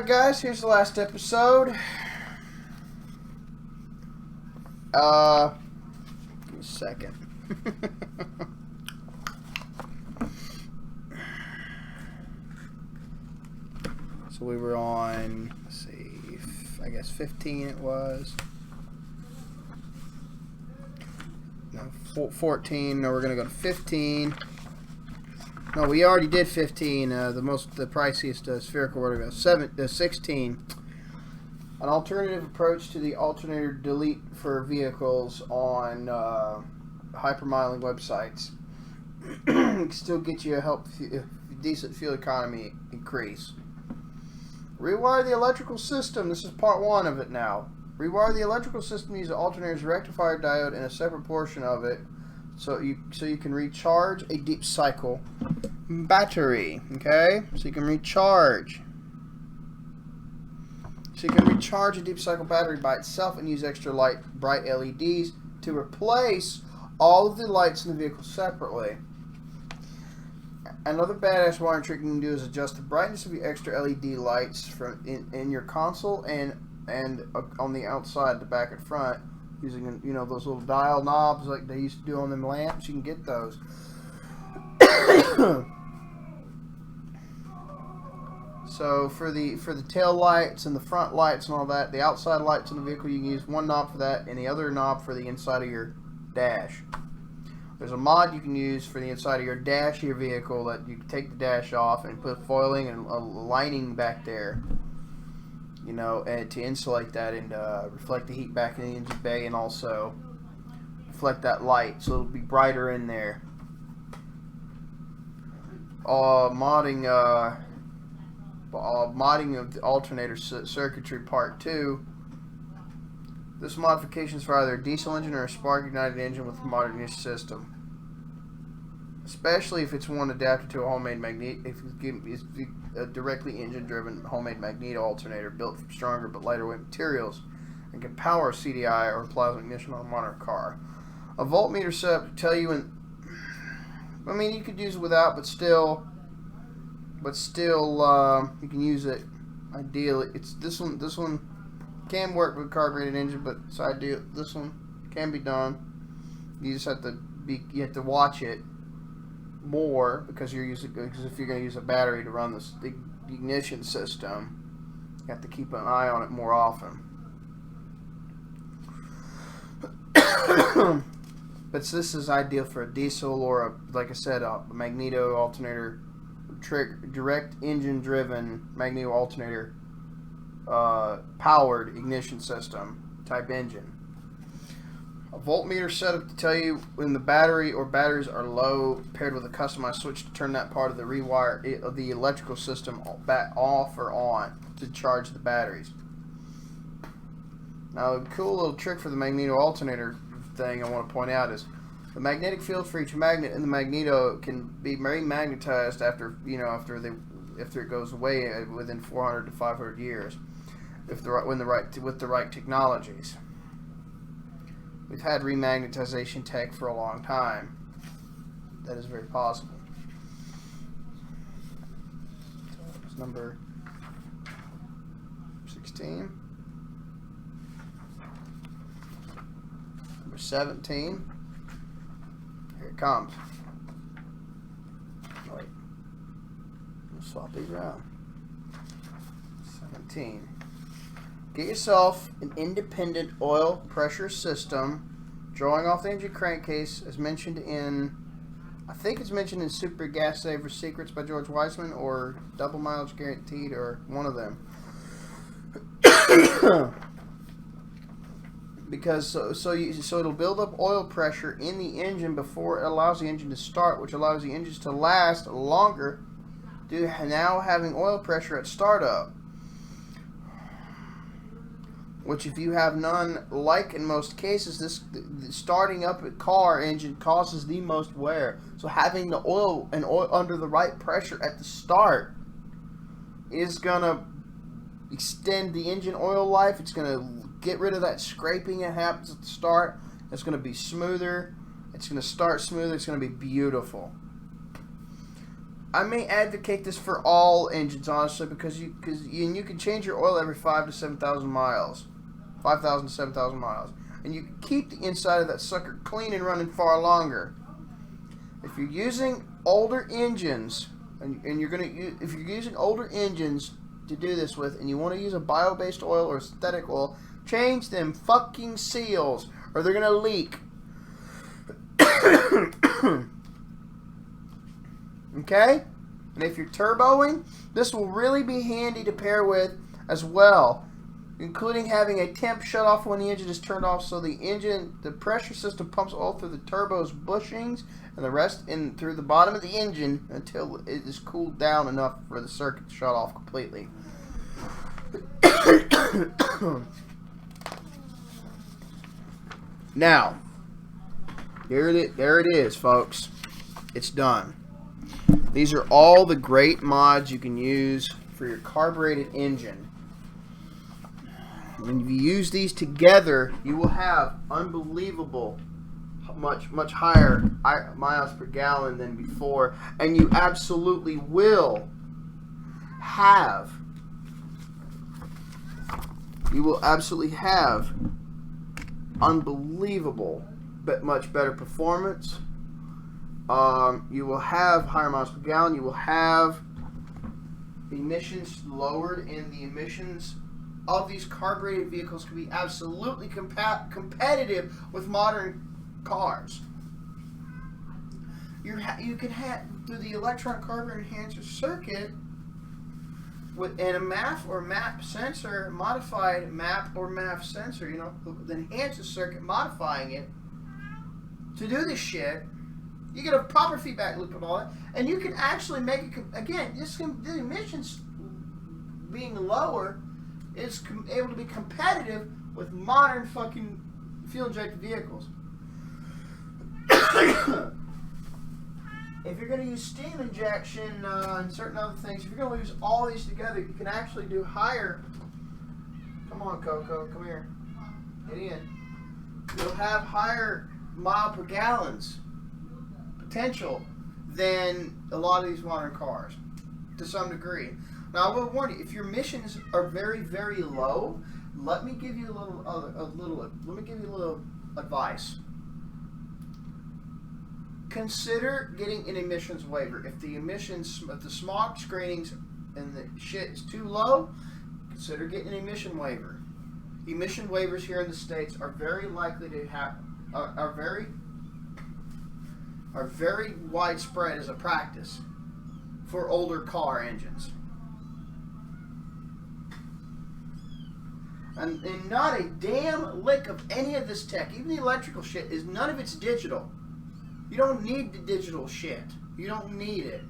Alright guys, here's the last episode. Give me a second. So we were on, let's see, I guess 15 it was. No, 14. No, we're going to go to 15. No, we already did 15. The priciest spherical order goes 16. An alternative approach to the alternator delete for vehicles on hypermiling websites. Still get you a decent fuel economy increase. Rewire the electrical system. This is part 1 of it now. Rewire the electrical system using alternator's rectifier diode in a separate portion of it, so you can recharge a deep cycle battery. Okay, so you can recharge. So you can recharge a deep cycle battery by itself and use extra bright LEDs to replace all of the lights in the vehicle separately. Another badass wiring trick you can do is adjust the brightness of your extra LED lights from in your console and on the outside, the back and front, using those little dial knobs like they used to do on them lamps. You can get those. So for the tail lights and the front lights and all that, the outside lights in the vehicle, you can use one knob for that and the other knob for the inside of your dash. There's a mod you can use for the inside of your dash of your vehicle that you can take the dash off and put foiling and a lining back there, and to insulate that and reflect the heat back in the engine bay, and also reflect that light so it'll be brighter in there. Modding of the alternator circuitry part 2. This modification is for either a diesel engine or a spark ignited engine with a modern system, especially if it's one adapted to a homemade magnet. If it's a directly engine driven homemade magneto alternator built from stronger but lighter weight materials and can power a CDI or plasma ignition on a modern car. A voltmeter setup to tell you you could use it without, but still you can use it. Ideally, it's this one can work with a carbureted engine, but it's ideal. This one can be done. You just have to watch it more because if you're going to use a battery to run the ignition system, you have to keep an eye on it more often. But this is ideal for a diesel or like I said, a magneto alternator, direct engine driven magneto alternator powered ignition system type engine. A voltmeter setup to tell you when the battery or batteries are low, paired with a customized switch to turn that part of the rewire of the electrical system back off or on to charge the batteries. Now, a cool little trick for the magneto alternator thing I want to point out is the magnetic field for each magnet in the magneto can be very magnetized after it goes away within 400 to 500 years with the right technologies. We've had remagnetization tech for a long time. That is very possible. So it's number 16. Number 17. Here it comes. Wait. We'll swap these around. 17. Get yourself an independent oil pressure system drawing off the engine crankcase, as mentioned in, I think it's mentioned in Super Gas Saver Secrets by George Weissman, or Double Mileage Guaranteed, or one of them. Because so it'll build up oil pressure in the engine before it allows the engine to start, which allows the engines to last longer due to now having oil pressure at startup. Which, if you have none, like in most cases, starting up a car engine causes the most wear. So having the oil under the right pressure at the start is gonna extend the engine oil life. It's gonna get rid of that scraping that happens at the start. It's gonna be smoother. It's gonna start smoother. It's gonna be beautiful. I may advocate this for all engines, honestly, because you can change your oil every 5,000 to 7,000 miles, 5,000 to 7,000 miles, and you can keep the inside of that sucker clean and running far longer. If you're using older engines, and you're gonna if you're using older engines to do this with, and you want to use a bio-based oil or synthetic oil, change them fucking seals, or they're gonna leak. Okay? And if you're turboing, this will really be handy to pair with as well, including having a temp shut off when the engine is turned off, so the pressure system pumps oil through the turbo's bushings and the rest in through the bottom of the engine until it is cooled down enough for the circuit to shut off completely. Now, there it is, folks. It's done. These are all the great mods you can use for your carbureted engine. When you use these together, you will have unbelievable, much higher miles per gallon than before, and you absolutely will have. You will absolutely have unbelievable, but much better performance. You will have higher miles per gallon. You will have emissions lowered, and the emissions of these carbureted vehicles can be absolutely competitive with modern cars. You can have, through the electronic carburetor enhancer circuit, with and a MAF or MAP sensor, modified MAP or MAF sensor, you know, the enhancer circuit, modifying it to do this shit. You get a proper feedback loop and all that, and you can actually make it, again, the emissions being lower is able to be competitive with modern fucking fuel-injected vehicles. If you're going to use steam injection and certain other things, if you're going to use all these together, you can actually do higher. Come on, Coco, come here. Get in. You'll have higher mile per gallons potential than a lot of these modern cars, to some degree. Now, I will warn you: if your emissions are very, very low, let me give you a little advice. Consider getting an emissions waiver. If the smog screenings and the shit is too low, consider getting an emission waiver. Emission waivers here in the States are very likely to have are very widespread as a practice for older car engines. And not a damn lick of any of this tech, even the electrical shit, is none of it's digital. You don't need the digital shit. You don't need it.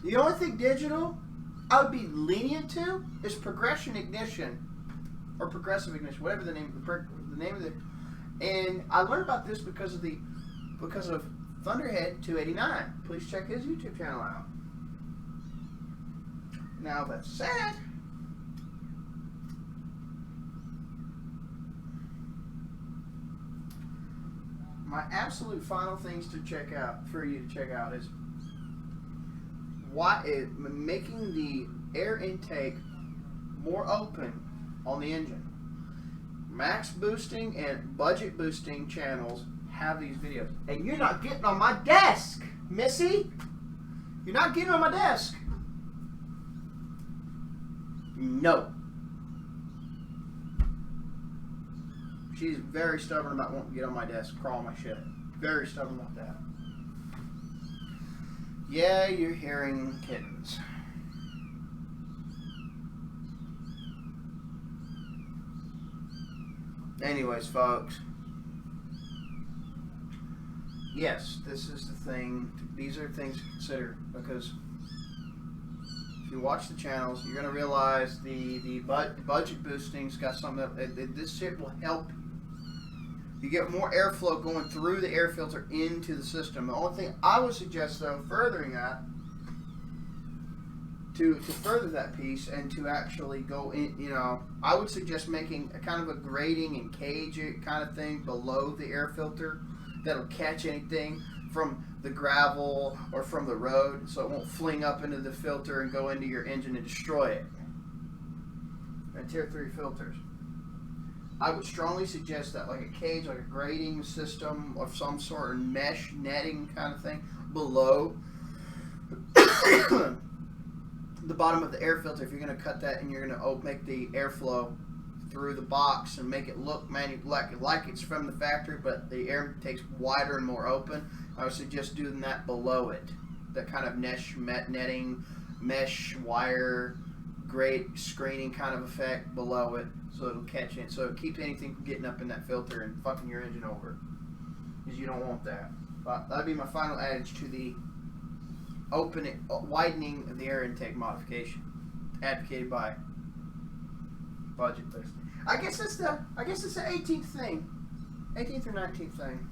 The only thing digital I would be lenient to is progression ignition, or progressive ignition, whatever the name of the. And I learned about this because of Thunderhead 289. Please check his YouTube channel out. Now that said, my absolute final things to check out for you to check out is making the air intake more open on the engine. Max boosting and budget boosting channels have these videos, and you're not getting on my desk, Missy. You're not getting on my desk. No. She's very stubborn about wanting to get on my desk, crawl my shit. Very stubborn about that. Yeah, you're hearing kittens. Anyways, folks. Yes, this is the thing. These are things to consider, because if you watch the channels, you're going to realize the budget boosting's got something that this shit will help you. You get more airflow going through the air filter into the system. The only thing I would suggest, though, furthering that, to further that piece and to actually go in, I would suggest making a kind of a grating and cage kind of thing below the air filter that'll catch anything from the gravel or from the road, so it won't fling up into the filter and go into your engine and destroy it. And tier 3 filters. I would strongly suggest that, like a cage, like a grating system of some sort, or mesh netting kind of thing below the bottom of the air filter. If you're going to cut that and you're going to make the airflow through the box and make it look like it's from the factory, but the air intake's wider and more open, I would suggest doing that below it. That kind of netting, mesh wire, great screening kind of effect below it, so it'll catch it, so it keeps anything from getting up in that filter and fucking your engine over, because you don't want that. But that'd be my final adage to the widening of the air intake modification advocated by Budget List. I guess it's the 18th thing, 18th or 19th thing.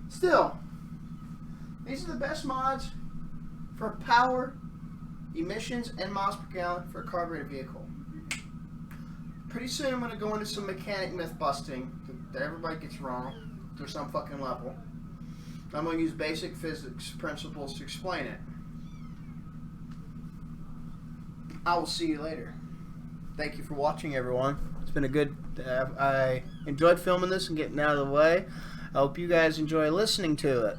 Still, these are the best mods for power, emissions, and miles per gallon for a carbureted vehicle. Pretty soon I'm going to go into some mechanic myth busting that everybody gets wrong to some fucking level. I'm going to use basic physics principles to explain it. I will see you later. Thank you for watching, everyone. It's been a good... I enjoyed filming this and getting out of the way. I hope you guys enjoy listening to it.